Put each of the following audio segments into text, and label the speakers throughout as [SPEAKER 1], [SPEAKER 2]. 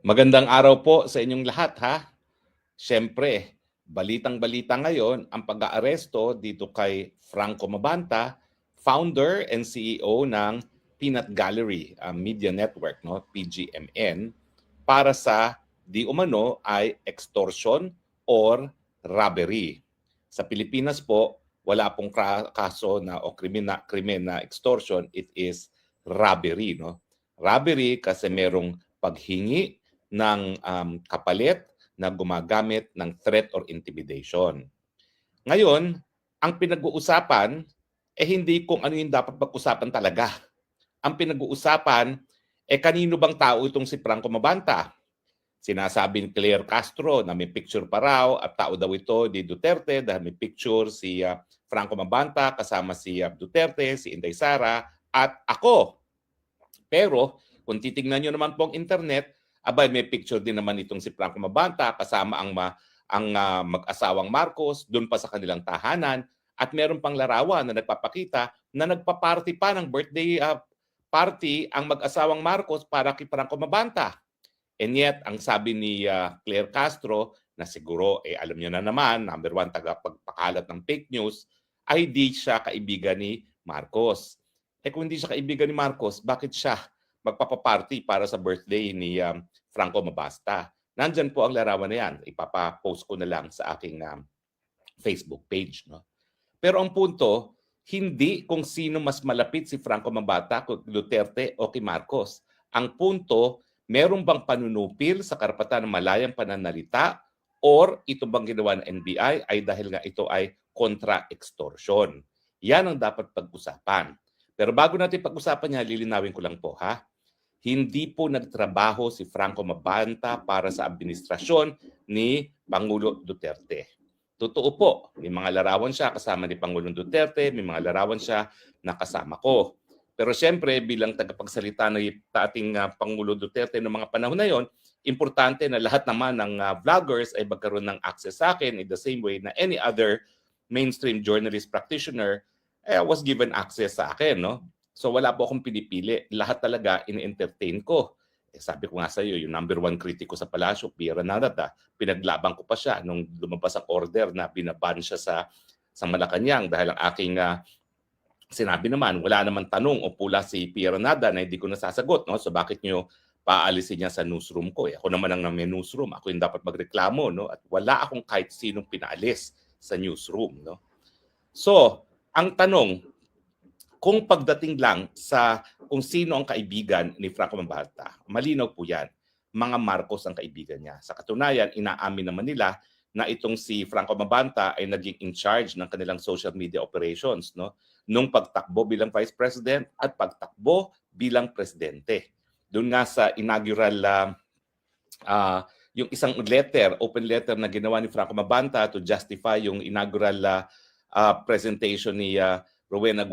[SPEAKER 1] Magandang araw po sa inyong lahat ha. Siyempre, balitang-balita ngayon ang pag-aaresto dito kay Franco Mabanta, founder and CEO ng Peanut Gallery Media Network, no, PGMN, para sa di umano ay extortion or robbery. Sa Pilipinas po, wala pong kaso na o krimen na extortion, it is robbery, no? Robbery kasi merong paghingi ng kapalit na gumagamit ng threat or intimidation. Ngayon, ang pinag-uusapan hindi kung ano yung dapat pag-usapan talaga. Ang pinag-uusapan kanino bang tao itong si Franco Mabanta? Sinasabi ni Claire Castro na may picture pa raw at tao daw ito ni Duterte dahil may picture si Franco Mabanta kasama si Duterte, si Inday Sara at ako. Pero kung titingnan nyo naman po ang internet, abay may picture din naman itong si Franco Mabanta kasama ang mag-asawang Marcos doon pa sa kanilang tahanan at meron pang larawan na nagpapakita na nagpa-party pa ng birthday party ang mag-asawang Marcos para kay Franco Mabanta. And yet, ang sabi ni Claire Castro, na siguro, alam niyo na naman, number one, tagapagpakalat ng fake news, ay di siya kaibigan ni Marcos. Kung hindi siya kaibigan ni Marcos, bakit siya magpapaparty para sa birthday ni Franco Mabasta? Nandyan po ang larawan na yan. Ipapapost ko na lang sa aking Facebook page. No? Pero ang punto, hindi kung sino mas malapit si Franco Mabata, kung Duterte o kay Marcos. Ang punto, meron bang panunupil sa karapatan ng malayang pananalita or ito bang ginawa ng NBI ay dahil nga ito ay kontra-extortion? Yan ang dapat pag-usapan. Pero bago natin pag-usapan niya, lilinawin ko lang po ha. Hindi po nagtrabaho si Franco Mabanta para sa administrasyon ni Pangulo Duterte. Totoo po, may mga larawan siya kasama ni Pangulong Duterte, may mga larawan siya na kasama ko. Pero siyempre, bilang tagapagsalita ng ating Pangulo Duterte noong mga panahon na yon, importante na lahat naman ng vloggers ay magkaroon ng access sa akin in the same way na any other mainstream journalist practitioner was given access sa akin. No? So wala po akong pinipili. Lahat talaga in-entertain ko. Sabi ko nga sa iyo, yung number one kritiko sa palasyo, Pia Ranadata, pinaglaban ko pa siya nung lumabas ang order na binaban siya sa Malacanang dahil ang aking sinabi naman, wala naman tanong o pula si Pia Ranada na hindi ko nasasagot. No? So bakit nyo paalisin niya sa newsroom ko? Ako naman ang may newsroom. Ako yung dapat magreklamo. No? At wala akong kahit sinong pinaalis sa newsroom. No? So, ang tanong, kung pagdating lang sa kung sino ang kaibigan ni Franco Mabanta, malinaw po yan. Mga Marcos ang kaibigan niya. Sa katunayan, inaamin naman nila na itong si Franco Mabanta ay naging in charge ng kanilang social media operations, no? Nung pagtakbo bilang Vice President at pagtakbo bilang Presidente. Doon nga sa inaugural yung isang letter, open letter na ginawa ni Franco Mabanta to justify yung inaugural presentation ni Rowena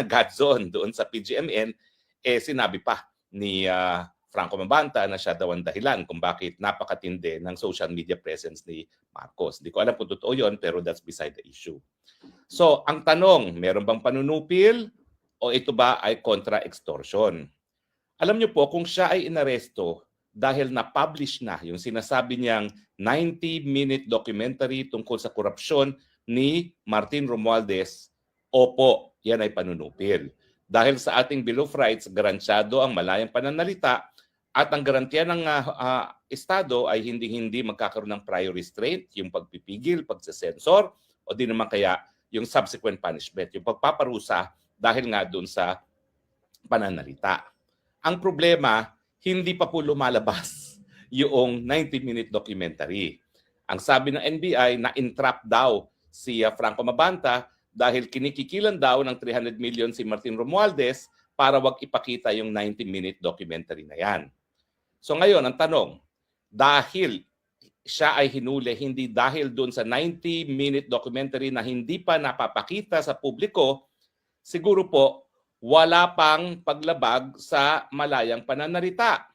[SPEAKER 1] Gadzon doon sa PGMN, sinabi pa ni Franco Mabanta na siya daw ang dahilan kung bakit napakatindi ng social media presence ni Marcos. Hindi ko alam kung totoo yun, pero that's beside the issue. So, ang tanong, meron bang panunupil o ito ba ay contra-extortion? Alam niyo po, kung siya ay inaresto dahil na-publish na yung sinasabi niyang 90-minute documentary tungkol sa korupsyon ni Martin Romualdez, opo, yan ay panunupil. Dahil sa ating Bill of Rights, garantyado ang malayang pananalita at ang garantiya ng Estado ay hindi magkakaroon ng prior restraint, yung pagpipigil, pagsasensor, o di naman kaya yung subsequent punishment, yung pagpaparusa dahil nga doon sa pananalita. Ang problema, hindi pa po lumalabas yung 90-minute documentary. Ang sabi ng NBI na entrap daw si Franco Mabanta dahil kinikikilan daw ng 300 million si Martin Romualdez para wag ipakita yung 90-minute documentary na yan. So ngayon, ang tanong, dahil siya ay hinuli, hindi dahil doon sa 90-minute documentary na hindi pa napapakita sa publiko, siguro po wala pang paglabag sa malayang pananalita.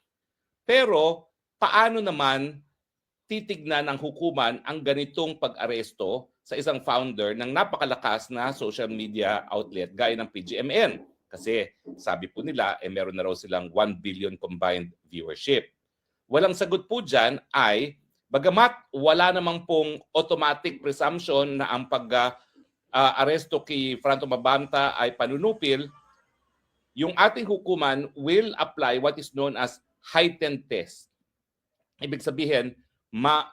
[SPEAKER 1] Pero paano naman titignan ng hukuman ang ganitong pag-aresto sa isang founder ng napakalakas na social media outlet gaya ng PGMN? Kasi sabi po nila, meron na raw silang 1 billion combined viewership. walang sagot po dyan ay, bagamat wala namang pong automatic presumption na ang pag-aresto kay Franco Mabanta ay panunupil, yung ating hukuman will apply what is known as heightened test. Ibig sabihin,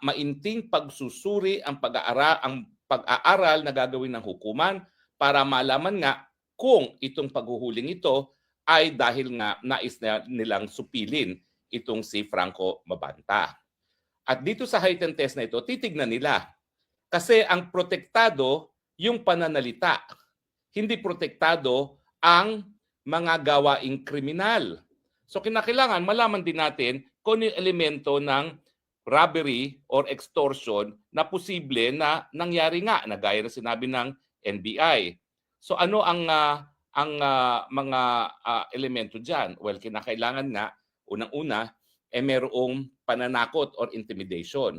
[SPEAKER 1] mainting pagsusuri ang pag-aaral na gagawin ng hukuman para malaman nga kung itong paghuhuling ito ay dahil nga nais nilang supilin itong si Franco Mabanta. At dito sa heightened test na ito, titignan nila. Kasi ang protektado yung pananalita. Hindi protektado ang mga gawaing kriminal. So kinakailangan malaman din natin kung yung elemento ng robbery or extortion na posible na nangyari nga, na gaya na sinabi ng NBI. So ano ang mga elemento dyan? Well, kinakailangan nga, unang-una, merong pananakot or intimidation.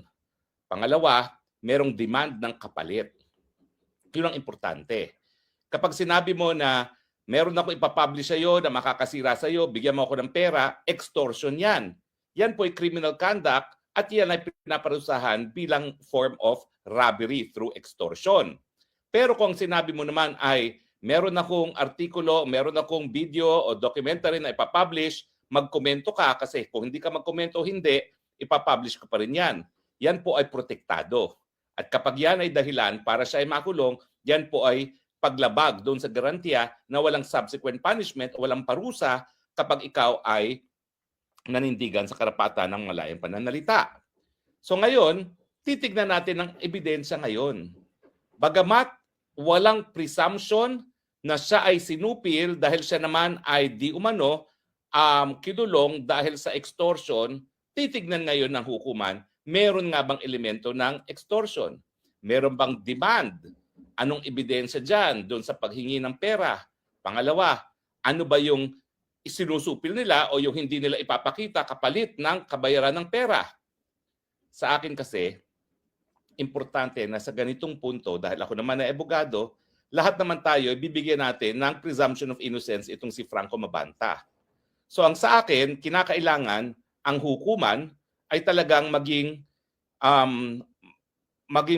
[SPEAKER 1] Pangalawa, merong demand ng kapalit. Yun ang importante. Kapag sinabi mo na meron ako ipapublish sa'yo na makakasira sa'yo, bigyan mo ako ng pera, extortion yan. Yan po ay criminal conduct at yan ay pinaparusahan bilang form of robbery through extortion. Pero kung sinabi mo naman ay meron akong artikulo, meron akong video o documentary na ipapublish, magkomento ka kasi kung hindi ka magkomento o hindi, ipapublish ko pa rin yan. Yan po ay protektado. At kapag yan ay dahilan para siya ay makulong, yan po ay paglabag doon sa garantiya na walang subsequent punishment o walang parusa kapag ikaw ay nanindigan sa karapatan ng malayang pananalita. So ngayon, titignan natin ang ebidensya ngayon. Bagamat walang presumption na siya ay sinupil dahil siya naman ay di umano kinulong dahil sa extortion, titignan ngayon ng hukuman, meron nga bang elemento ng extortion? Meron bang demand? Anong ebidensya dyan doon sa paghingi ng pera? Pangalawa, ano ba yung isinusupil nila o yung hindi nila ipapakita kapalit ng kabayaran ng pera? Sa akin kasi, importante na sa ganitong punto, dahil ako naman na abogado, lahat naman tayo bibigyan natin ng presumption of innocence itong si Franco Mabanta. So ang sa akin, kinakailangan ang hukuman ay talagang maging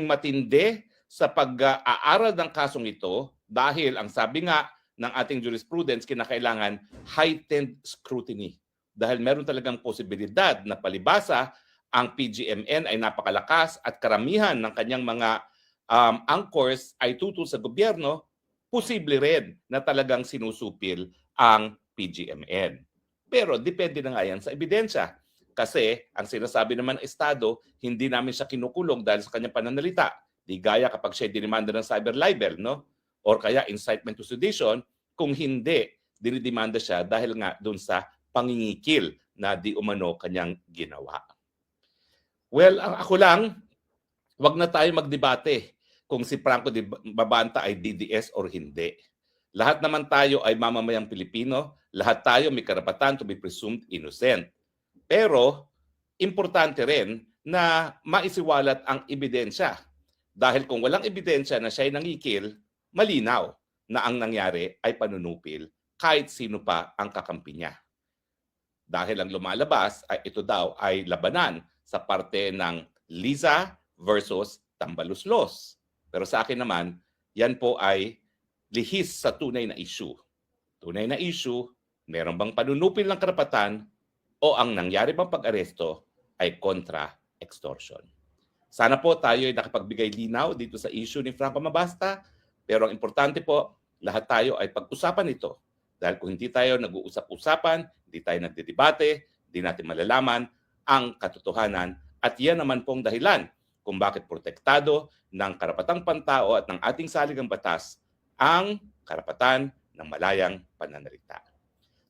[SPEAKER 1] matindi sa pag-aaral ng kasong ito dahil ang sabi nga ng ating jurisprudence, kinakailangan heightened scrutiny. Dahil meron talagang posibilidad na palibasa ang PGMN ay napakalakas at karamihan ng kanyang mga anchors ay tutol sa gobyerno, posible rin na talagang sinusupil ang PGMN. Pero depende na nga yan sa ebidensya. Kasi ang sinasabi naman ng Estado, hindi namin siya kinukulong dahil sa kanyang pananalita. Di gaya kapag siya dinimanda ng cyber libel, no? Or kaya incitement to sedition, kung hindi, dinidemanda siya dahil nga doon sa pangingikil na di umano kanyang ginawa. Well, ako lang, wag na tayo magdebate kung si Franco Mabanta ay DDS or hindi. Lahat naman tayo ay mamamayang Pilipino, lahat tayo may karapatan to be presumed innocent. Pero, importante rin na maisiwalat ang ebidensya. Dahil kung walang ebidensya na siya ay nangikil, malinaw na ang nangyari ay panunupil kahit sino pa ang kakampi niya. Dahil ang lumalabas ay ito daw ay labanan sa parte ng Liza versus Tambaluslos. Pero sa akin naman, yan po ay lihis sa tunay na issue. Tunay na issue, meron bang panunupil ng karapatan o ang nangyari bang pag-aresto ay kontra extortion. Sana po tayo ay nakapagbigay linaw dito sa issue ni Franco Mabanta, pero ang importante po, lahat tayo ay pag-usapan ito. Dahil kung hindi tayo nag-uusap-usapan, hindi tayo nagdedebate, hindi natin malalaman ang katotohanan at yan naman pong dahilan kung bakit protektado ng karapatang pantao at ng ating saligang batas ang karapatan ng malayang pananalita.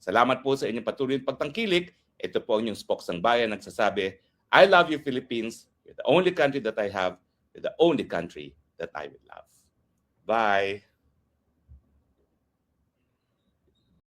[SPEAKER 1] Salamat po sa inyong patuloy na pagtangkilik. Ito po ang inyong Spoksang Bayan nagsasabi, I love you Philippines. You're the only country that I have. You're the only country that I will love. Bye!